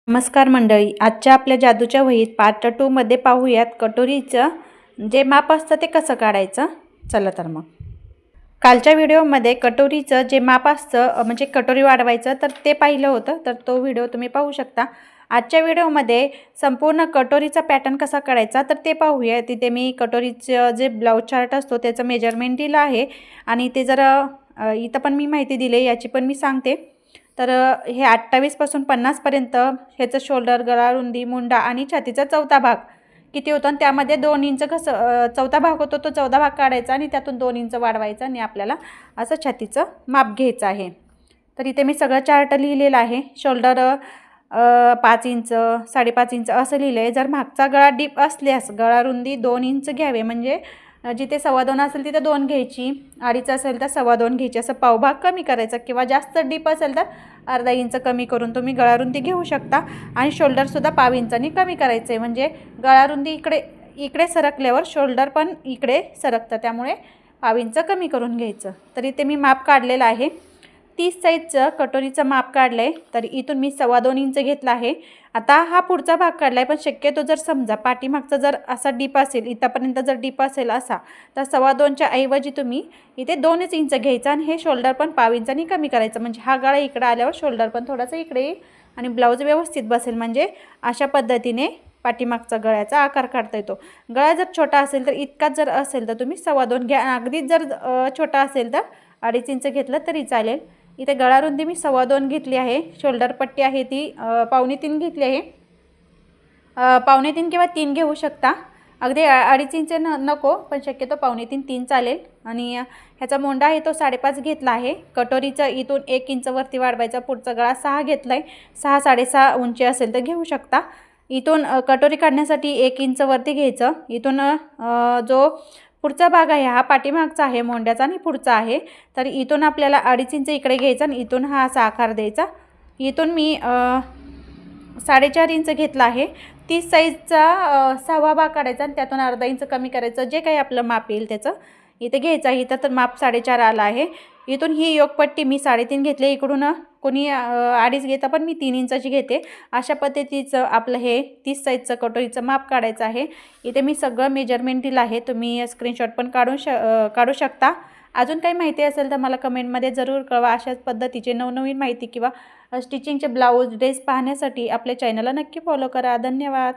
नमस्कार मंडळी, आजच्या आपल्या जादूच्या वहीत पार्ट 2 मध्ये पाहूयात कटोरीचं जे माप असतं ते कसं काढायचं. चला तर मग कालच्या व्हिडिओमध्ये कटोरीचं जे माप असतं म्हणजे कटोरी वाढवायचं तर ते पाहिलं होतं, तर तो व्हिडिओ तुम्ही पाहू शकता. आजच्या व्हिडिओमध्ये संपूर्ण कटोरीचा पॅटर्न कसा काढायचा तर ते पाहूया. तिथे मी कटोरीचं जे ब्लाऊज चार्ट असतो त्याचं मेजरमेंट दिलं आहे आणि ते जर इथं पण मी माहिती दिली, याची पण मी सांगते. तर हे 28 पासून 50 पर्यंत ह्याचं शोल्डर, गळा रुंदी, मुंडा आणि छातीचा चौथा भाग किती होतो आणि त्यामध्ये 2 इंच कसं चौथा भाग होतो तो चौथा भाग काढायचा आणि त्यातून 2 इंच वाढवायचा आणि आपल्याला असं छातीचं माप घ्यायचं आहे. तर इथे मी सगळं चार्ट लिहिलेलं आहे. शोल्डर 5 इंच, 5.5 इंच असं लिहिलं आहे. जर मागचा गळा डीप असल्यास गळा रुंदी 2 इंच घ्यावे, म्हणजे जिथे 2.25 असेल तिथे 2 घ्यायची, 2.5 असेल तर 2.25 घ्यायची, असं पावभाग कमी करायचा. किंवा जास्त डीप असेल तर अर्धा इंच कमी करून तुम्ही गळारुंदी घेऊ शकता. आणि शोल्डरसुद्धा पाव इंचानी कमी करायचं आहे, म्हणजे गळारुंदी इकडे सरकल्यावर शोल्डर पण इकडे सरकतं, त्यामुळे पाव इंच कमी करून घ्यायचं. तर इथे मी माप काढलेलं आहे. 30 साईजचं कटोरीचं माप काढलं आहे. तर इथून मी 2.25 इंच घेतला आहे. आता हा पुढचा भाग काढला आहे, पण शक्यतो जर समजा पाठीमागचा जर असा डीप असेल, इथंपर्यंत जर डीप असेल असा, तर 2.25च्या ऐवजी तुम्ही इथे 2च इंच घ्यायचं आणि हे शोल्डर पण पाव इंचानी कमी करायचं, म्हणजे हा गळा इकडे आल्यावर शोल्डर पण थोडासा इकडे येईल आणि ब्लाऊज व्यवस्थित बसेल. म्हणजे अशा पद्धतीने पाठीमागचा गळ्याचा आकार काढता येतो. गळा जर छोटा असेल तर इतकाच जर असेल तर तुम्ही 2.25 घ्या. अगदीच जर छोटा असेल तर 2.5 इंच घेतलं तरी चालेल. इथे गळारुंदी मी 2.25 घेतली आहे. शोल्डर पट्टी आहे ती 2.25 घेतली आहे. 2.25 किंवा 3 घेऊ शकता. अगदी 2.5 इंच नको, पण शक्यतो 2.25-3 चालेल. आणि ह्याचा मोंडा आहे तो 5.5 घेतला आहे. कटोरीचं इथून 1 इंच वरती वाढवायचा. पुढचा गळा 6 घेतला आहे. 6-6.5 उंची असेल तर घेऊ शकता. इथून कटोरी काढण्यासाठी 1 इंच वरती घ्यायचं. इथून जो पुढचा भाग आहे हा पाठीमागचा आहे मोंड्याचा आणि पुढचा आहे. तर इथून आपल्याला 2.5 इंच इकडे घ्यायचा आणि इथून हा असा आकार द्यायचा. इथून मी 4.5 इंच घेतला आहे. 30 साईजचा 6वा भाग काढायचा आणि त्यातून अर्धा इंच कमी करायचं, जे काही आपलं माप येईल त्याचं इथे घ्यायचं. इथं तर माप 4.5 आलं आहे. इथून ही योगपट्टी मी 3.5 घेतली. इकडून कोणी 2.5 घेता, पण मी 3 इंचाची घेते. अशा पद्धतीचं आपलं हे 30 साईजचं कटोरीचं माप काढायचं आहे. इथे मी सगळं मेजरमेंट दिलं आहे. तुम्ही स्क्रीनशॉट पण काढू शकता. अजून काही माहिती असेल तर मला कमेंटमध्ये जरूर कळवा. अशाच पद्धतीचे नवनवीन माहिती किंवा स्टिचिंगचे ब्लाऊज, ड्रेस पाहण्यासाठी आपल्या चॅनलला नक्की फॉलो करा. धन्यवाद.